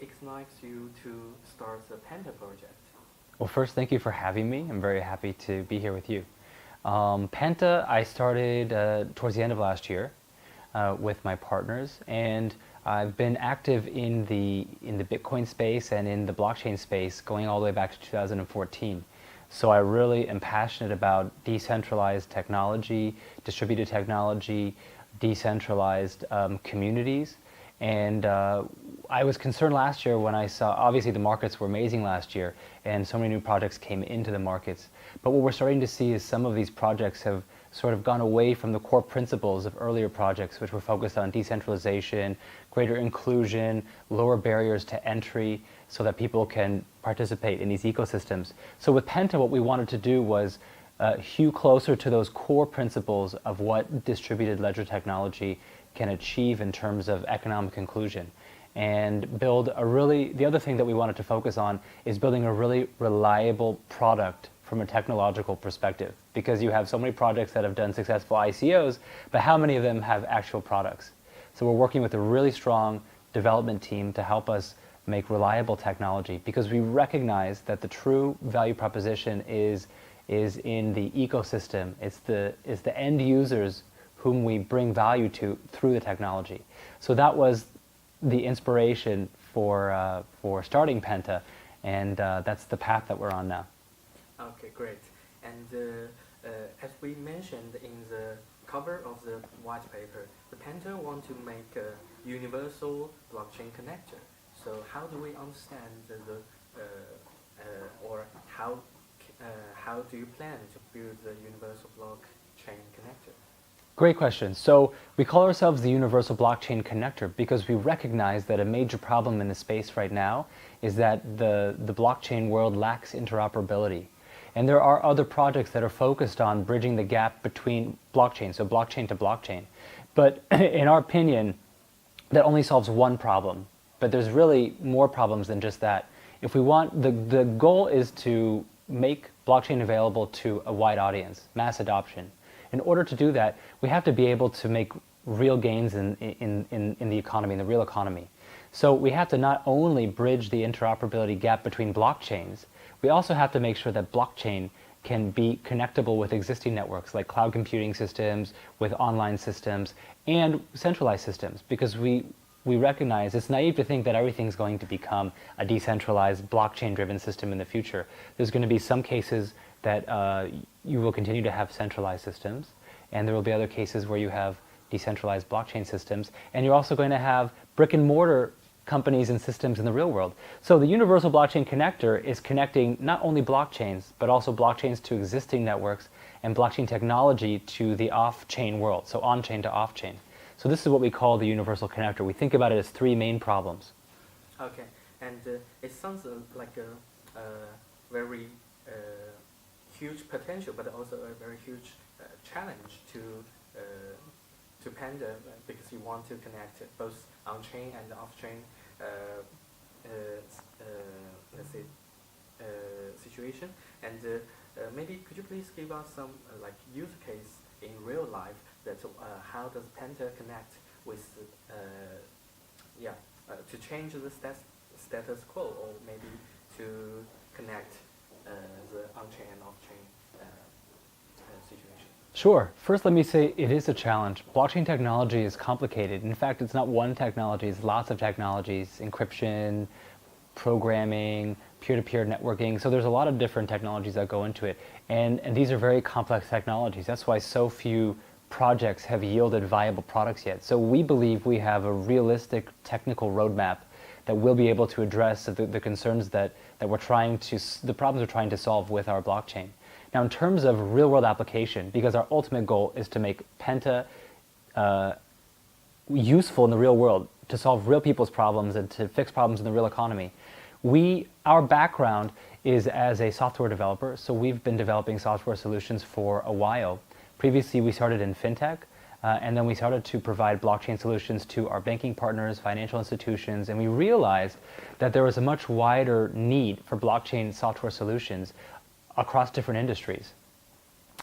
ignites you to start the Penta project? Well, first, thank you for having me. I'm very happy to be here with you. Penta, I started towards the end of last year with my partners, and I've been active in the Bitcoin space and in the blockchain space going all the way back to 2014. So I really am passionate about decentralized technology, distributed technology, decentralized communities. And I was concerned last year when I saw, obviously the markets were amazing last year and so many new projects came into the markets. But what we're starting to see is some of these projects have sort of gone away from the core principles of earlier projects, which were focused on decentralization, greater inclusion, lower barriers to entry so that people can participate in these ecosystems. So with Penta, what we wanted to do was hew closer to those core principles of what distributed ledger technology can achieve in terms of economic inclusion, and build a really, the other thing that we wanted to focus on is building a really reliable product from a technological perspective, because you have so many projects that have done successful ICOs, but how many of them have actual products? So we're working with a really strong development team to help us make reliable technology, because we recognize that the true value proposition is in the ecosystem. It's the end users whom we bring value to through the technology. So that was the inspiration for starting Penta, and that's the path that we're on now. Okay, great. And as we mentioned in the cover of the white paper, the Penta want to make a universal blockchain connector. So how do we understand or how do you plan to build the universal blockchain connector? Great question. So we call ourselves the Universal Blockchain Connector because we recognize that a major problem in the space right now is that the blockchain world lacks interoperability. And there are other projects that are focused on bridging the gap between blockchains, so blockchain to blockchain. But in our opinion, that only solves one problem. But there's really more problems than just that. If we want, the goal is to make blockchain available to a wide audience, mass adoption. In order to do that, we have to be able to make real gains in the economy, in the real economy. So we have to not only bridge the interoperability gap between blockchains, we also have to make sure that blockchain can be connectable with existing networks like cloud computing systems, with online systems, and centralized systems, because we recognize it's naive to think that everything's going to become a decentralized blockchain-driven system in the future. There's going to be some cases that you will continue to have centralized systems, and there will be other cases where you have decentralized blockchain systems, and you're also going to have brick and mortar companies and systems in the real world. So the Universal Blockchain Connector is connecting not only blockchains, but also blockchains to existing networks and blockchain technology to the off-chain world, so on-chain to off-chain. So this is what we call the Universal Connector. We think about it as three main problems. Okay, and it sounds like a very huge potential, but also a very huge challenge to Panda, because you want to connect both on-chain and off-chain let's say situation. And maybe could you please give us some like use case in real life that how does Penta connect with to change the status quo, or maybe to connect the on-chain and off-chain situation? Sure. First, let me say it is a challenge. Blockchain technology is complicated. In fact, it's not one technology, it's lots of technologies, encryption, programming, peer-to-peer networking. So there's a lot of different technologies that go into it. And these are very complex technologies. That's why so few projects have yielded viable products yet. So we believe we have a realistic technical roadmap that will be able to address the concerns that we're trying to, the problems we're trying to solve with our blockchain. Now, in terms of real-world application, because our ultimate goal is to make Penta useful in the real world, to solve real people's problems and to fix problems in the real economy, our background is as a software developer, so we've been developing software solutions for a while. Previously, we started in fintech, and then we started to provide blockchain solutions to our banking partners, financial institutions, and we realized that there was a much wider need for blockchain software solutions across different industries.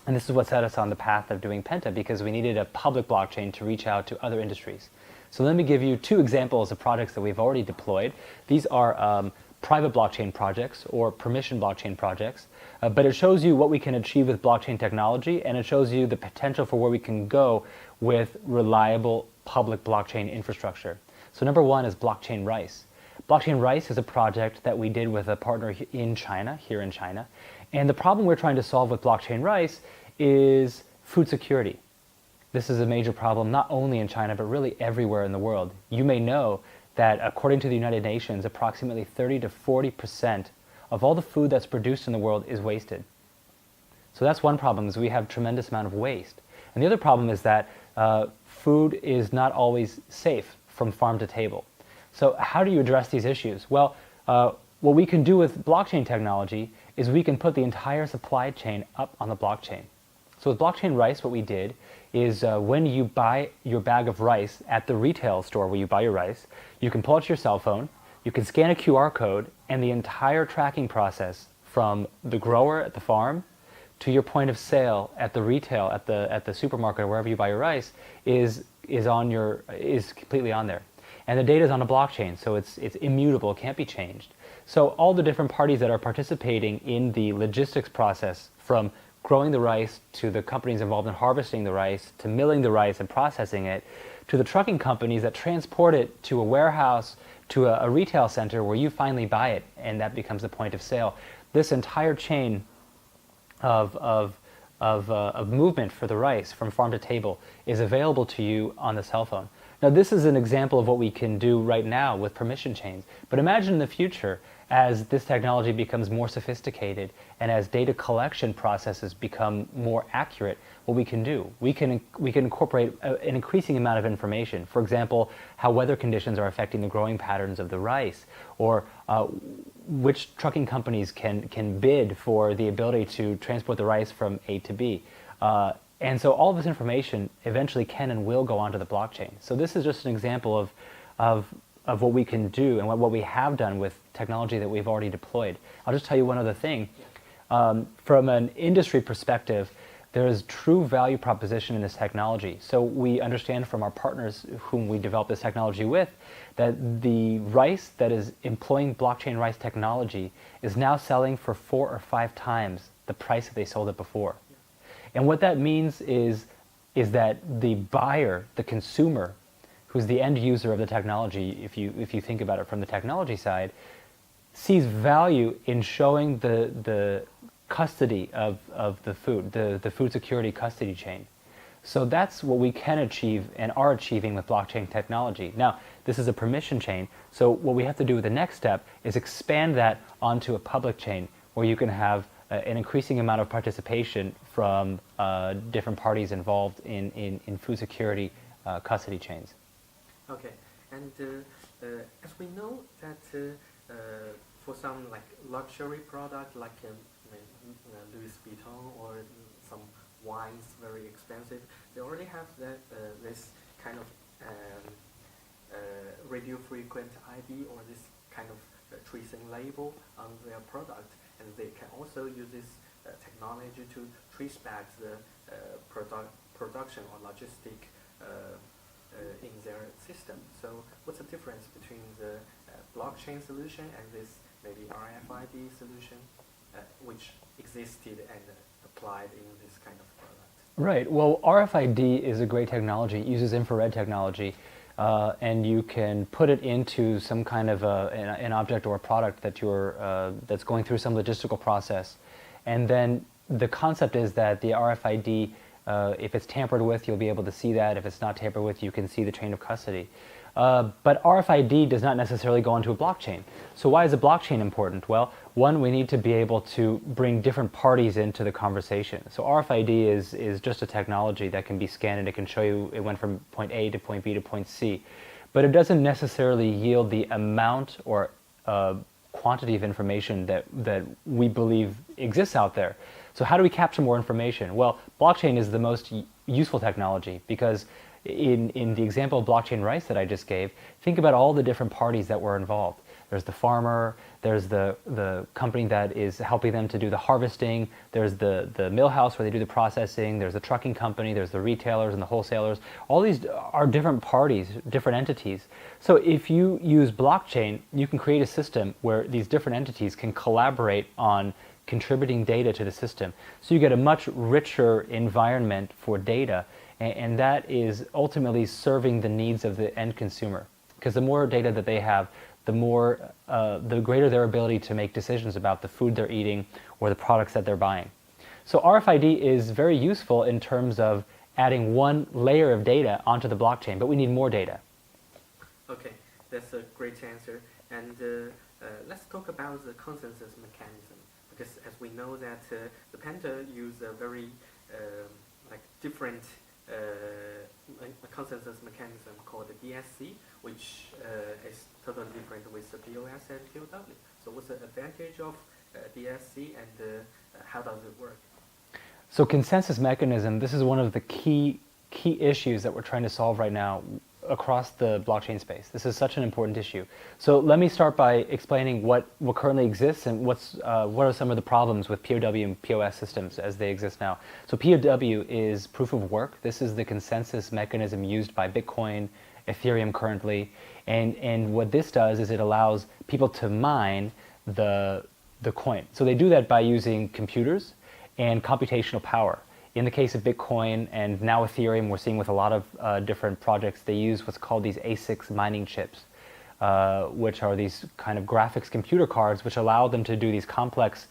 And this is what set us on the path of doing Penta, because we needed a public blockchain to reach out to other industries. So let me give you two examples of projects that we've already deployed. These are private blockchain projects or permission blockchain projects, but it shows you what we can achieve with blockchain technology, and it shows you the potential for where we can go with reliable public blockchain infrastructure. So number one is Blockchain Rice. Blockchain Rice is a project that we did with a partner in China, here in China, and the problem we're trying to solve with Blockchain Rice is food security. This is a major problem not only in China, but really everywhere in the world. You may know that according to the United Nations, approximately 30 to 40% of all the food that's produced in the world is wasted. So that's one problem, is we have a tremendous amount of waste. And the other problem is that food is not always safe from farm to table. So how do you address these issues? Well, what we can do with blockchain technology is we can put the entire supply chain up on the blockchain. So with Blockchain Rice, what we did is when you buy your bag of rice at the retail store where you buy your rice, you can pull out your cell phone, you can scan a QR code, and the entire tracking process from the grower at the farm to your point of sale at the retail, at the supermarket, or wherever you buy your rice, is completely on there. And the data is on a blockchain, so it's immutable, it can't be changed. So all the different parties that are participating in the logistics process, from growing the rice to the companies involved in harvesting the rice, to milling the rice and processing it, to the trucking companies that transport it to a warehouse, to a retail center where you finally buy it, and that becomes the point of sale. This entire chain of movement for the rice from farm to table is available to you on the cell phone. Now, this is an example of what we can do right now with permission chains, but imagine in the future, as this technology becomes more sophisticated and as data collection processes become more accurate, what we can do. We can incorporate an increasing amount of information. For example, how weather conditions are affecting the growing patterns of the rice, or which trucking companies can bid for the ability to transport the rice from A to B. And so all of this information eventually can and will go onto the blockchain. So this is just an example of what we can do and what we have done with technology that we've already deployed. I'll just tell you one other thing. From an industry perspective, there is true value proposition in this technology. So we understand from our partners whom we developed this technology with that the rice that is employing blockchain rice technology is now selling for 4 or 5 times the price that they sold it before. And what that means is that the buyer, the consumer, who's the end user of the technology, if you think about it from the technology side, sees value in showing the custody of the food, the food security custody chain. So that's what we can achieve and are achieving with blockchain technology. Now, this is a permission chain, so what we have to do with the next step is expand that onto a public chain where you can have an increasing amount of participation from different parties involved in food security custody chains. Okay, and as we know that for some like luxury product like Louis Vuitton or some wines very expensive, they already have that this kind of radio frequent ID or this kind of tracing label on their product, and they can also use this technology to trace back the production or logistic in their system. So what's the difference between the blockchain solution and this maybe RFID solution which existed and applied in this kind of product? Right. Well, RFID is a great technology. It uses infrared technology, and you can put it into some kind of an object or a product that that's going through some logistical process. And then the concept is that the RFID, if it's tampered with, you'll be able to see that. If it's not tampered with, you can see the chain of custody. But RFID does not necessarily go onto a blockchain. So why is a blockchain important? Well, one, we need to be able to bring different parties into the conversation. So RFID is just a technology that can be scanned and it can show you it went from point A to point B to point C. But it doesn't necessarily yield the amount or quantity of information that we believe exists out there. So how do we capture more information? Well, blockchain is the most useful technology because in the example of blockchain rice that I just gave, think about all the different parties that were involved. there's the farmer, there's the company that is helping them to do the harvesting, there's the mill house where they do the processing, there's the trucking company, there's the retailers and the wholesalers. All these are different parties, different entities. So if you use blockchain, you can create a system where these different entities can collaborate on contributing data to the system. So you get a much richer environment for data, and that is ultimately serving the needs of the end consumer. Because the more data that they have, the greater their ability to make decisions about the food they're eating or the products that they're buying. So RFID is very useful in terms of adding one layer of data onto the blockchain, but we need more data. Okay, that's a great answer. And let's talk about the consensus mechanism, because as we know that the Penta use a very different consensus mechanism called the DSC, which is totally different with the POS and POW. So what's the advantage of DSC, and how does it work? So consensus mechanism, this is one of the key issues that we're trying to solve right now across the blockchain space. This is such an important issue. So let me start by explaining what currently exists and what are some of the problems with POW and POS systems as they exist now. So POW is proof of work. This is the consensus mechanism used by Bitcoin, Ethereum currently, and what this does is it allows people to mine the coin. So they do that by using computers and computational power. In the case of Bitcoin and now Ethereum, we're seeing with a lot of different projects, they use what's called these ASICs mining chips, which are these kind of graphics computer cards which allow them to do these complex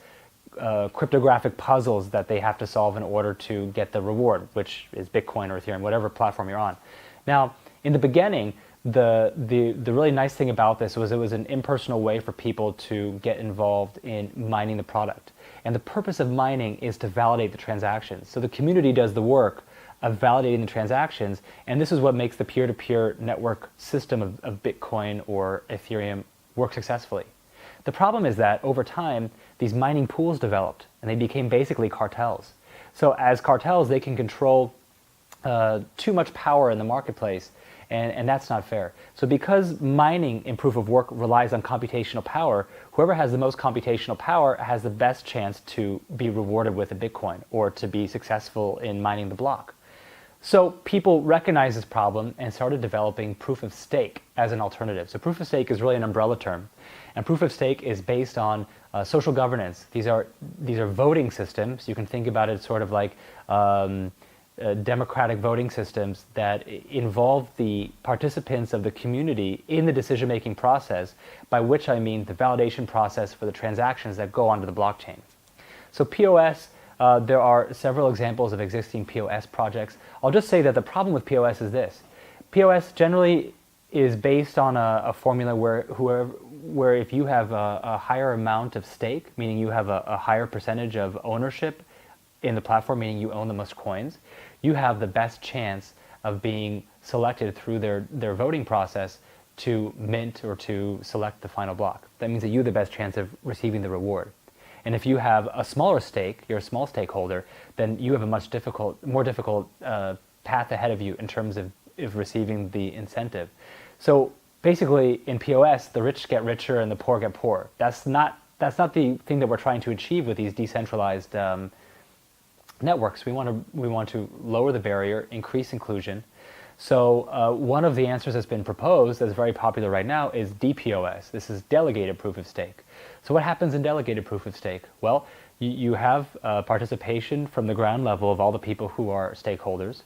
cryptographic puzzles that they have to solve in order to get the reward, which is Bitcoin or Ethereum, whatever platform you're on. Now, in the beginning, the really nice thing about this was it was an impersonal way for people to get involved in mining the product. And the purpose of mining is to validate the transactions. So the community does the work of validating the transactions, and this is what makes the peer-to-peer network system of Bitcoin or Ethereum work successfully. The problem is that over time, these mining pools developed, and they became basically cartels. So as cartels, they can control too much power in the marketplace, and that's not fair. So because mining in proof of work relies on computational power, whoever has the most computational power has the best chance to be rewarded with a Bitcoin or to be successful in mining the block. So people recognized this problem and started developing proof of stake as an alternative. So proof of stake is really an umbrella term, and proof of stake is based on social governance. These are voting systems. You can think about it sort of like democratic voting systems that involve the participants of the community in the decision-making process, by which I mean the validation process for the transactions that go onto the blockchain. So POS, there are several examples of existing POS projects. I'll just say that the problem with POS is this. POS generally is based on a formula where if you have a higher amount of stake, meaning you have a higher percentage of ownership in the platform, meaning you own the most coins, you have the best chance of being selected through their voting process to mint or to select the final block. That means that you have the best chance of receiving the reward. And if you have a smaller stake, you're a small stakeholder, then you have a much more difficult path ahead of you in terms of receiving the incentive. So basically in POS, the rich get richer and the poor get poorer. That's not the thing that we're trying to achieve with these decentralized networks. We want to lower the barrier, increase inclusion. So one of the answers that's been proposed that's very popular right now is DPoS. This is delegated proof of stake. So what happens in delegated proof of stake? Well, you have participation from the ground level of all the people who are stakeholders,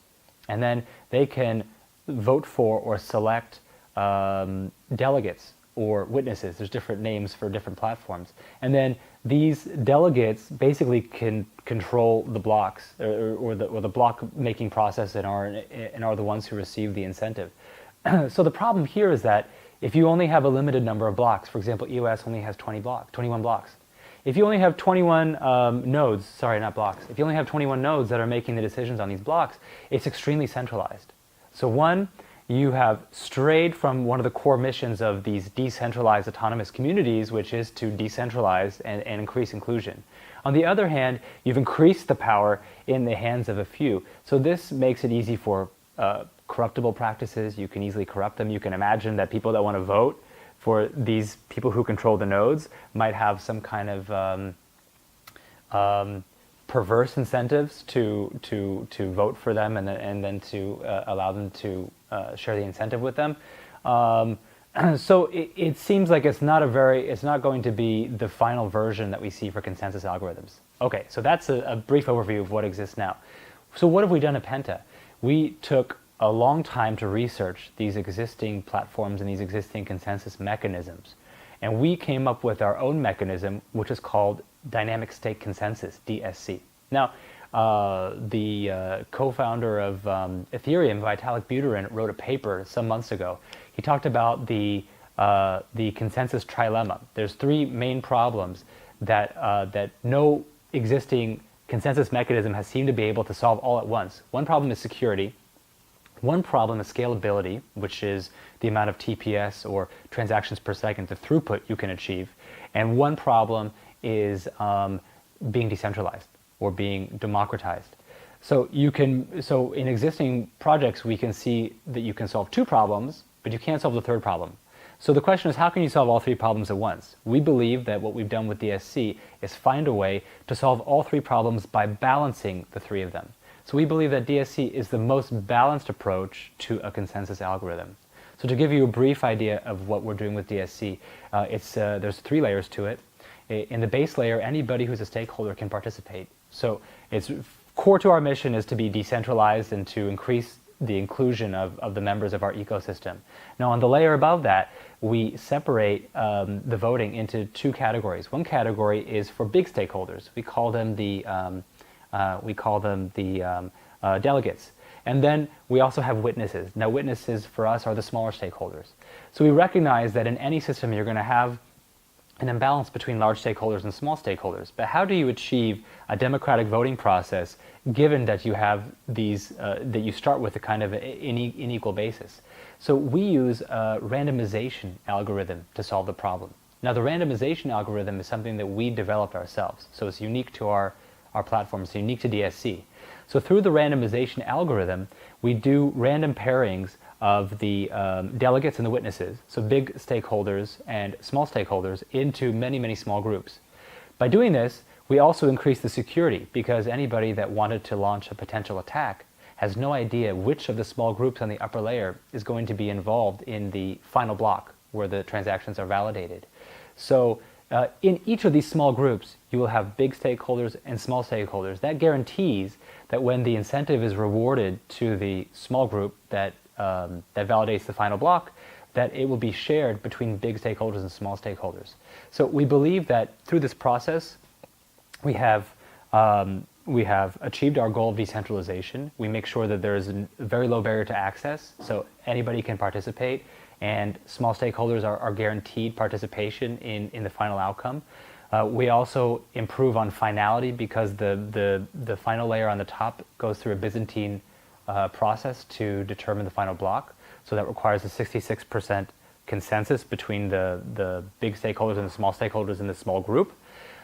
and then they can vote for or select delegates or witnesses. There's different names for different platforms. And then these delegates basically can control the blocks or the block making process and are the ones who receive the incentive. So the problem here is that if you only have a limited number of blocks, for example, EOS only has 21 blocks. If you only have 21 nodes, sorry, not blocks, if you only have 21 nodes that are making the decisions on these blocks, it's extremely centralized. So one, you have strayed from one of the core missions of these decentralized autonomous communities, which is to decentralize and increase inclusion. On the other hand, you've increased the power in the hands of a few. So this makes it easy for corruptible practices. You can easily corrupt them. You can imagine that people that want to vote for these people who control the nodes might have some kind of perverse incentives to vote for them and then to allow them to share the incentive with them. So it seems like it's not going to be the final version that we see for consensus algorithms. Okay, so that's a brief overview of what exists now. So what have we done at Penta? We took a long time to research these existing platforms and these existing consensus mechanisms. And we came up with our own mechanism, which is called Dynamic State Consensus, DSC. Now, the co-founder of Ethereum, Vitalik Buterin, wrote a paper some months ago. He talked about the consensus trilemma. There's three main problems that no existing consensus mechanism has seemed to be able to solve all at once. One problem is security. One problem is scalability, which is the amount of TPS or transactions per second, the throughput you can achieve. And one problem is being decentralized or being democratized. So in existing projects, we can see that you can solve two problems, but you can't solve the third problem. So the question is, how can you solve all three problems at once? We believe that what we've done with DSC is find a way to solve all three problems by balancing the three of them. So we believe that DSC is the most balanced approach to a consensus algorithm. So to give you a brief idea of what we're doing with DSC, there's three layers to it. In the base layer, anybody who's a stakeholder can participate. So it's core to our mission is to be decentralized and to increase the inclusion of the members of our ecosystem. Now on the layer above that, we separate the voting into two categories. One category is for big stakeholders. We call them the delegates. And then we also have witnesses. Now witnesses for us are the smaller stakeholders. So we recognize that in any system you're going to have an imbalance between large stakeholders and small stakeholders. But how do you achieve a democratic voting process given that you have these, that you start with a kind of unequal basis? So we use a randomization algorithm to solve the problem. Now the randomization algorithm is something that we developed ourselves. So it's unique to our platform, it's unique to DSC. So through the randomization algorithm, we do random pairings of the delegates and the witnesses, so big stakeholders and small stakeholders, into many, many small groups. By doing this, we also increase the security because anybody that wanted to launch a potential attack has no idea which of the small groups on the upper layer is going to be involved in the final block where the transactions are validated. So in each of these small groups, you will have big stakeholders and small stakeholders. That guarantees that when the incentive is rewarded to the small group that validates the final block, that it will be shared between big stakeholders and small stakeholders. So we believe that through this process, we have achieved our goal of decentralization. We make sure that there is a very low barrier to access, so anybody can participate, and small stakeholders are guaranteed participation in the final outcome. We also improve on finality because the final layer on the top goes through a Byzantine process to determine the final block. So that requires a 66% consensus between the big stakeholders and the small stakeholders in the small group.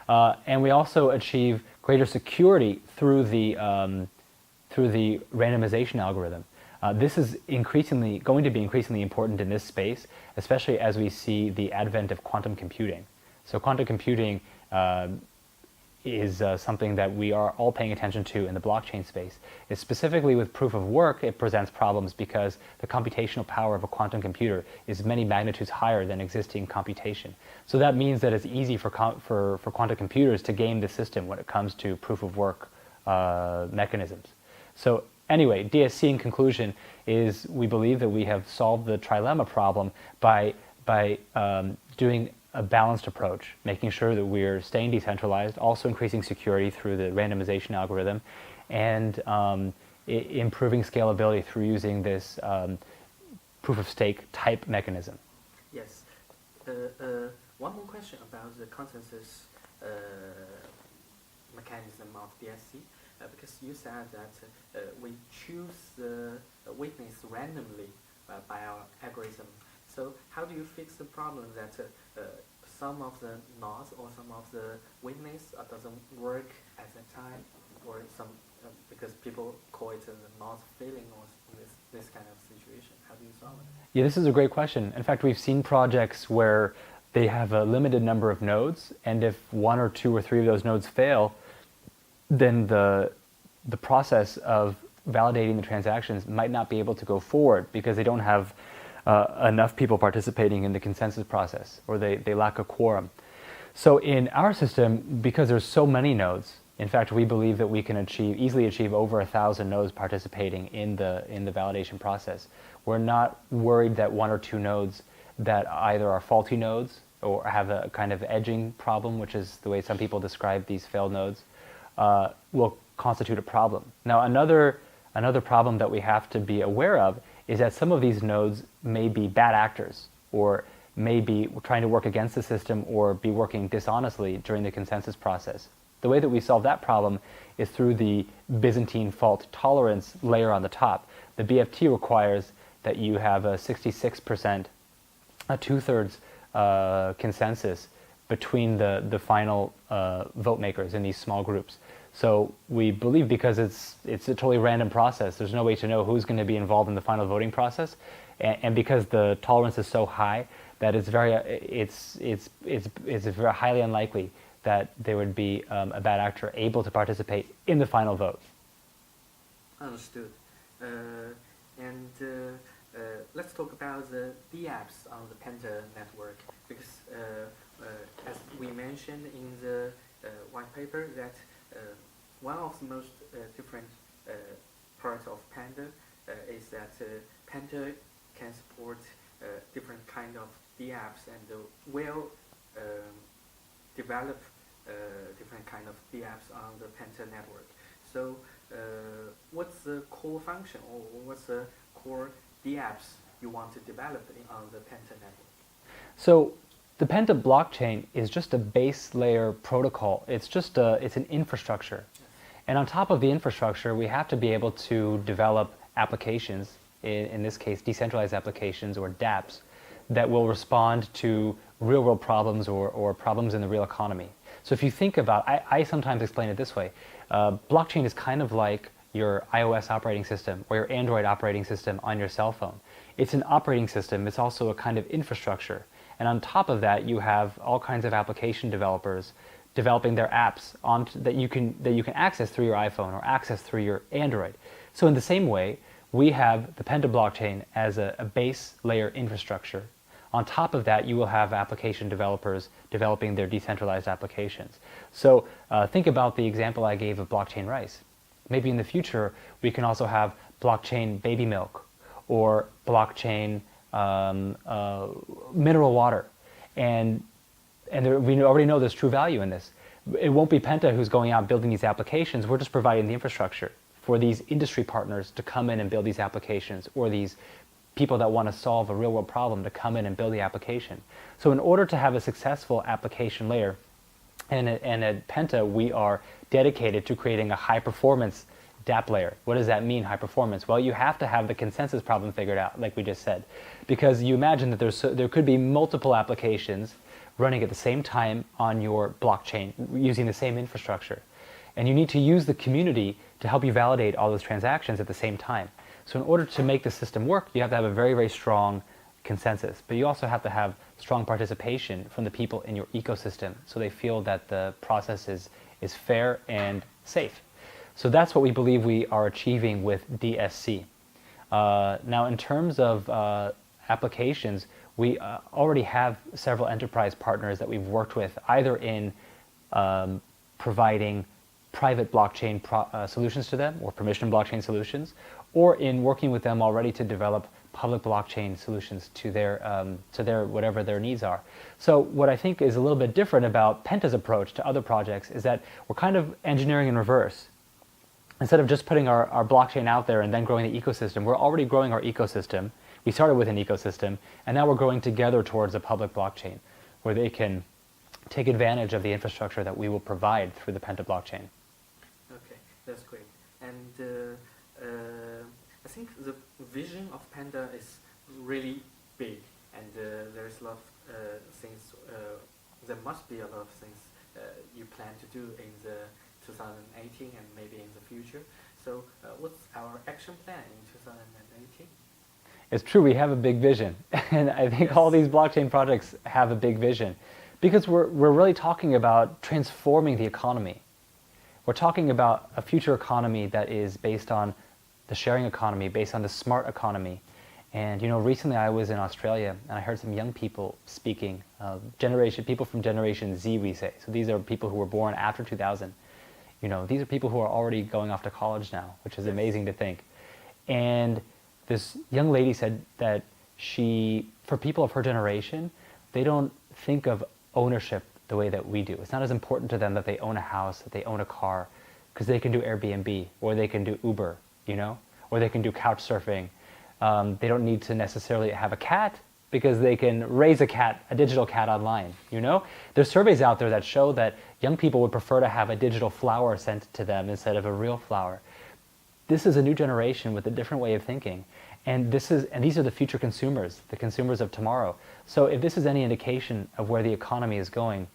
And we also achieve greater security through the randomization algorithm. This is going to be increasingly important in this space, especially as we see the advent of quantum computing. So quantum computing is something that we are all paying attention to in the blockchain space. It's specifically with proof of work, it presents problems because the computational power of a quantum computer is many magnitudes higher than existing computation. So that means that it's easy for quantum computers to game the system when it comes to proof of work mechanisms. So anyway, DSC in conclusion is we believe that we have solved the trilemma problem by doing a balanced approach, making sure that we're staying decentralized, also increasing security through the randomization algorithm, and improving scalability through using this proof of stake type mechanism. Yes. One more question about the consensus mechanism of DSC, because you said that we choose the witness randomly by our algorithm. So how do you fix the problem that some of the nodes or some of the witness doesn't work at that time, or some because people call it a node failing or this kind of situation? How How do you solve it? Yeah, this is a great question. In fact, we've seen projects where they have a limited number of nodes, and if one or two or three of those nodes fail, then the process of validating the transactions might not be able to go forward because they don't have enough people participating in the consensus process, or they lack a quorum. So in our system, because there's so many nodes, in fact, we believe that we can easily achieve over 1,000 nodes participating in the validation process. We're not worried that one or two nodes that either are faulty nodes or have a kind of edging problem, which is the way some people describe these failed nodes, will constitute a problem. Now, another problem that we have to be aware of is that some of these nodes may be bad actors, or may be trying to work against the system, or be working dishonestly during the consensus process. The way that we solve that problem is through the Byzantine fault tolerance layer on the top. The BFT requires that you have a 66%, a two-thirds consensus between the final vote makers in these small groups. So we believe, because it's a totally random process, there's no way to know who's going to be involved in the final voting process, and because the tolerance is so high that it's very highly unlikely that there would be a bad actor able to participate in the final vote. Understood. Let's talk about the DApps on the Penta network, because as we mentioned in the white paper, that one of the most different parts of Penta is that Penta can support different kind of DApps, and will develop different kind of DApps on the Penta network. So what's the core function, or what's the core DApps you want to develop on the Penta network? So the Penta blockchain is just a base layer protocol. It's an infrastructure. Yes. And on top of the infrastructure, we have to be able to develop applications, in this case decentralized applications, or DApps, that will respond to real-world problems or problems in the real economy. So if you think about, I sometimes explain it this way, blockchain is kind of like your iOS operating system or your Android operating system on your cell phone. It's an operating system, it's also a kind of infrastructure. And on top of that, you have all kinds of application developers developing their apps that you can access through your iPhone or access through your Android. So in the same way, we have the Penta blockchain as a base layer infrastructure. On top of that, you will have application developers developing their decentralized applications. So think about the example I gave of blockchain rice. Maybe in the future, we can also have blockchain baby milk, or blockchain mineral water. And we already know there's true value in this. It won't be Penta who's going out building these applications. We're just providing the infrastructure for these industry partners to come in and build these applications, or these people that want to solve a real-world problem to come in and build the application. So in order to have a successful application layer, and at Penta, we are dedicated to creating a high-performance DApp layer. What does that mean, high performance? Well, you have to have the consensus problem figured out, like we just said, because you imagine that there could be multiple applications running at the same time on your blockchain using the same infrastructure. And you need to use the community to help you validate all those transactions at the same time. So in order to make the system work, you have to have a very, very strong consensus, but you also have to have strong participation from the people in your ecosystem, so they feel that the process is fair and safe. So that's what we believe we are achieving with DSC. Now, in terms of applications, we already have several enterprise partners that we've worked with, either in providing private blockchain solutions to them, or permission blockchain solutions, or in working with them already to develop public blockchain solutions to their whatever their needs are. So what I think is a little bit different about Penta's approach to other projects is that we're kind of engineering in reverse. Instead of just putting our blockchain out there and then growing the ecosystem, we're already growing our ecosystem. We started with an ecosystem, and now we're growing together towards a public blockchain where they can take advantage of the infrastructure that we will provide through the Penta blockchain. Okay, that's great. And I think the vision of Penta is really big, and there's a lot of things, there must be a lot of things you plan to do in the 2018 and maybe in the future. So what's our action plan in 2018? It's true, we have a big vision. And I think all these blockchain projects have a big vision because we're really talking about transforming the economy. We're talking about a future economy that is based on the sharing economy, based on the smart economy. And recently I was in Australia and I heard some young people speaking, people from Generation Z, we say. So these are people who were born after 2000. These are people who are already going off to college now, which is amazing to think. And this young lady said that for people of her generation, they don't think of ownership the way that we do. It's not as important to them that they own a house, that they own a car, because they can do Airbnb, or they can do Uber, or they can do couch surfing. They don't need to necessarily have a cat because they can raise a digital cat online, There's surveys out there that show that young people would prefer to have a digital flower sent to them instead of a real flower. This is a new generation with a different way of thinking. And these are the future consumers, the consumers of tomorrow. So if this is any indication of where the economy is going,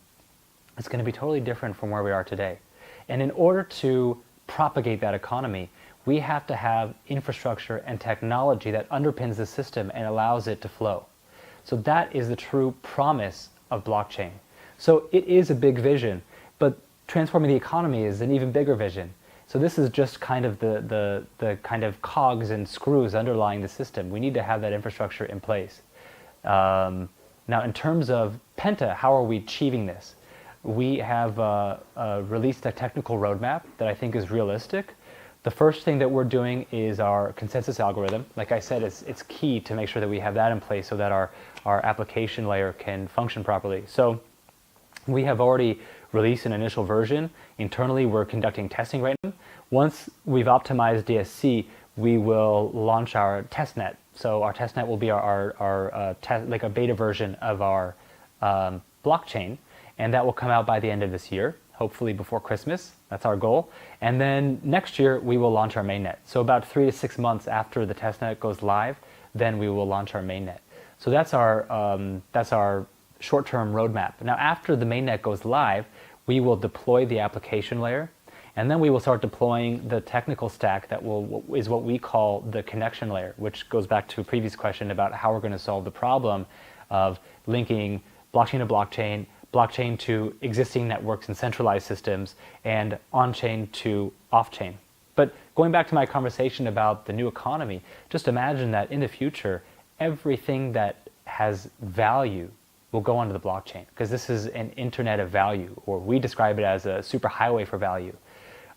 it's going to be totally different from where we are today. And in order to propagate that economy, we have to have infrastructure and technology that underpins the system and allows it to flow. So that is the true promise of blockchain. So it is a big vision, but transforming the economy is an even bigger vision. So this is just kind of the kind of cogs and screws underlying the system. We need to have that infrastructure in place. Now, in terms of Penta, how are we achieving this? We have released a technical roadmap that I think is realistic. The first thing that we're doing is our consensus algorithm. Like I said, it's key to make sure that we have that in place so that our application layer can function properly. So we have already released an initial version. Internally, we're conducting testing right now. Once we've optimized DSC, we will launch our testnet. So our testnet will be like a beta version of our blockchain, and that will come out by the end of this year, hopefully before Christmas. That's our goal. And then next year, we will launch our mainnet. So about 3 to 6 months after the testnet goes live, then we will launch our mainnet. So that's our short-term roadmap. Now, after the mainnet goes live, we will deploy the application layer, and then we will start deploying the technical stack that is what we call the connection layer, which goes back to a previous question about how we're going to solve the problem of linking blockchain to blockchain, blockchain to existing networks and centralized systems, and on-chain to off-chain. But going back to my conversation about the new economy, just imagine that in the future, everything that has value will go onto the blockchain, because this is an internet of value, or we describe it as a superhighway for value.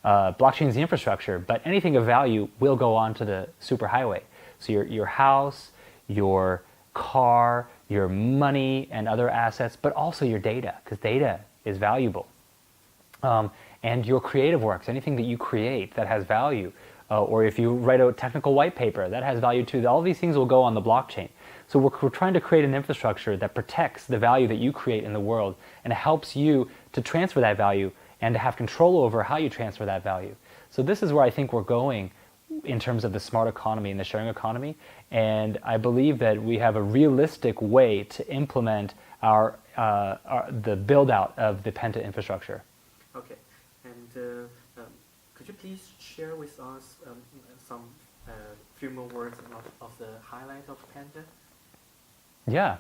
Blockchain is the infrastructure, but anything of value will go onto the superhighway. So your house, your car, your money and other assets, but also your data, because data is valuable. And your creative works, anything that you create that has value, or if you write a technical white paper, that has value too. All these things will go on the blockchain. So we're trying to create an infrastructure that protects the value that you create in the world and helps you to transfer that value and to have control over how you transfer that value. So this is where I think we're going in terms of the smart economy and the sharing economy. And I believe that we have a realistic way to implement the build out of the Penta infrastructure. Okay, and could you please share with us some few more words of the highlight of Penta? Yeah,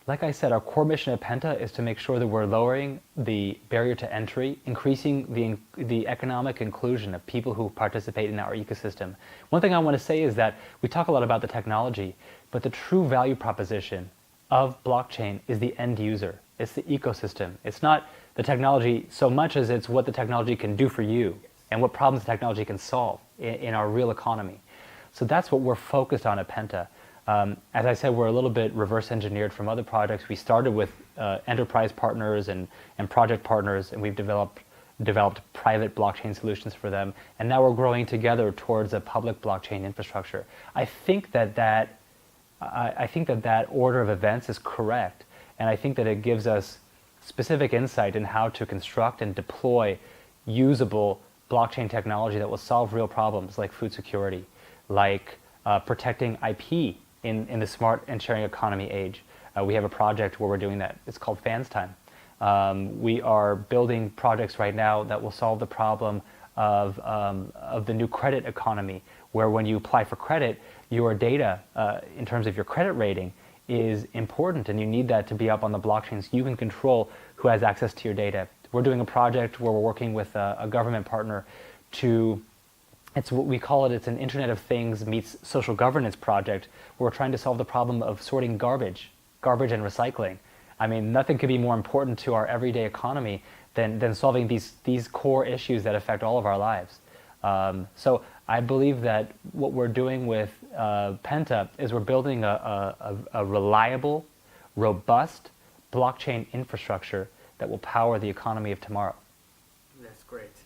like I said, our core mission at Penta is to make sure that we're lowering the barrier to entry, increasing the economic inclusion of people who participate in our ecosystem. One thing I want to say is that we talk a lot about the technology, but the true value proposition of blockchain is the end user. It's the ecosystem. It's not the technology so much as it's what the technology can do for you and what problems the technology can solve in our real economy. So that's what we're focused on at Penta. As I said, we're a little bit reverse engineered from other projects. We started with enterprise partners and project partners, and we've developed private blockchain solutions for them. And now we're growing together towards a public blockchain infrastructure. I think that order of events is correct, and I think that it gives us specific insight in how to construct and deploy usable blockchain technology that will solve real problems like food security, like protecting IP in the smart and sharing economy age. We have a project where we're doing that. It's called Fans Time. We are building projects right now that will solve the problem of the new credit economy, where when you apply for credit, your data in terms of your credit rating is important, and you need that to be up on the blockchain so you can control who has access to your data. We're doing a project where we're working with a government partner to, it's what we call it, it's an Internet of Things meets social governance project, where we're trying to solve the problem of sorting garbage and recycling. I mean, nothing could be more important to our everyday economy than solving these core issues that affect all of our lives. So I believe that what we're doing with Penta is we're building a reliable, robust blockchain infrastructure that will power the economy of tomorrow. That's great.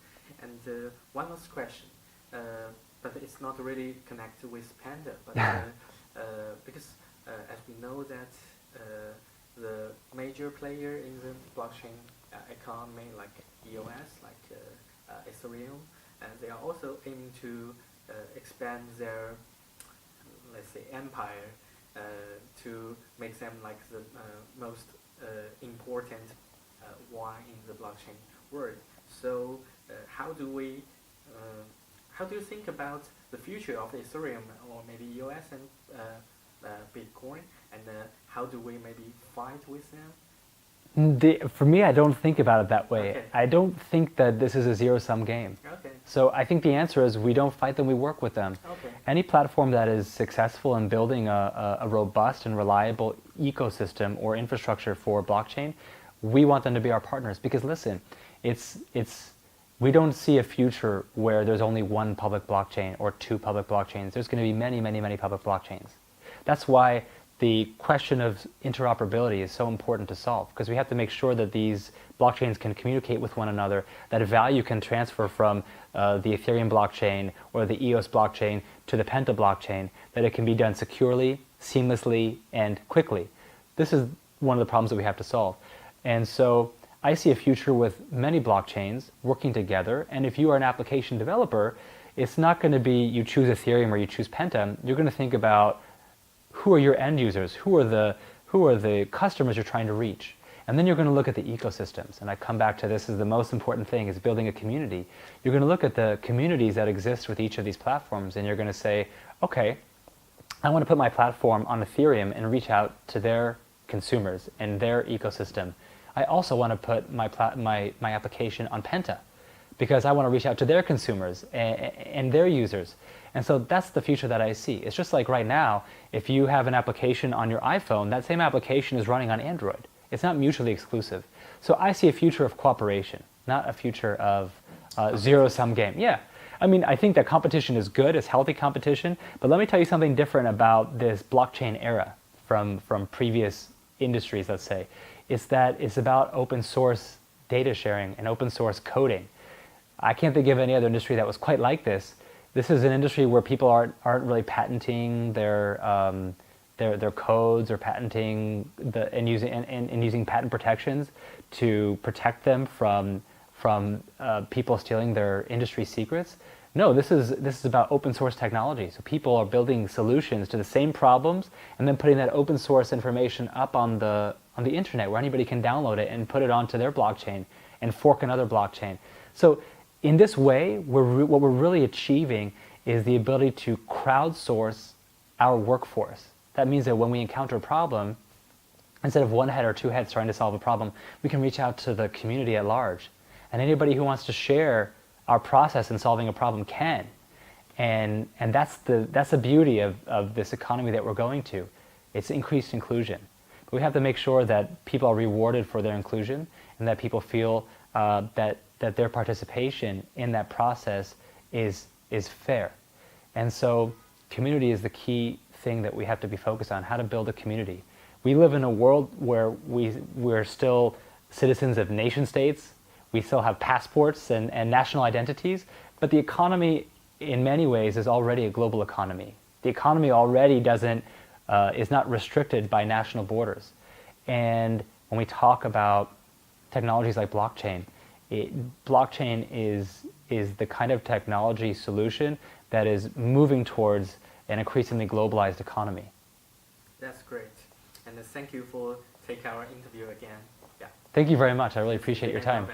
And one last question, but it's not really connected with Panda, but because as we know that the major player in the blockchain economy, like EOS, like Ethereum, and they are also aiming to expand their, let's say, empire to make them like the most important one in the blockchain world. So how do you think about the future of Ethereum or maybe EOS and Bitcoin, and how do we maybe fight with them? For me, I don't think about it that way. Okay. I don't think that this is a zero-sum game. Okay. So I think the answer is we don't fight them, we work with them. Okay. Any platform that is successful in building a robust and reliable ecosystem or infrastructure for blockchain, we want them to be our partners. Because listen, we don't see a future where there's only one public blockchain or two public blockchains. There's going to be many, many, many public blockchains. That's why the question of interoperability is so important to solve, because we have to make sure that these blockchains can communicate with one another, that value can transfer from the Ethereum blockchain or the EOS blockchain to the Penta blockchain, that it can be done securely, seamlessly, and quickly. This is one of the problems that we have to solve. And so I see a future with many blockchains working together, and if you are an application developer, it's not going to be you choose Ethereum or you choose Penta. You're going to think about who are your end users, who are the customers you're trying to reach. And then you're going to look at the ecosystems. And I come back to this is the most important thing, is building a community. You're going to look at the communities that exist with each of these platforms, and you're going to say, okay, I want to put my platform on Ethereum and reach out to their consumers and their ecosystem. I also want to put my application on Penta, because I want to reach out to their consumers and their users. And so that's the future that I see. It's just like right now, if you have an application on your iPhone, that same application is running on Android. It's not mutually exclusive. So I see a future of cooperation, not a future of zero-sum game. Yeah, I mean, I think that competition is good, it's healthy competition, but let me tell you something different about this blockchain era from previous industries, let's say. It's that it's about open source data sharing and open source coding. I can't think of any other industry that was quite like this. This is an industry where people aren't really patenting their codes or patenting and using patent protections to protect them from people stealing their industry secrets. No, this is about open source technology. So people are building solutions to the same problems and then putting that open source information up on the internet where anybody can download it and put it onto their blockchain and fork another blockchain. So in this way, what we're really achieving is the ability to crowdsource our workforce. That means that when we encounter a problem, instead of one head or two heads trying to solve a problem, we can reach out to the community at large. And anybody who wants to share our process in solving a problem can. And that's the beauty of this economy that we're going to. It's increased inclusion. But we have to make sure that people are rewarded for their inclusion and that people feel that their participation in that process is fair. And so community is the key thing that we have to be focused on, how to build a community. We live in a world where we're still citizens of nation states. We still have passports and national identities, but the economy in many ways is already a global economy. The economy already is not restricted by national borders. And when we talk about technologies like blockchain, blockchain is the kind of technology solution that is moving towards an increasingly globalized economy. That's great. And thank you for taking our interview again. Yeah. Thank you very much. I really appreciate your time.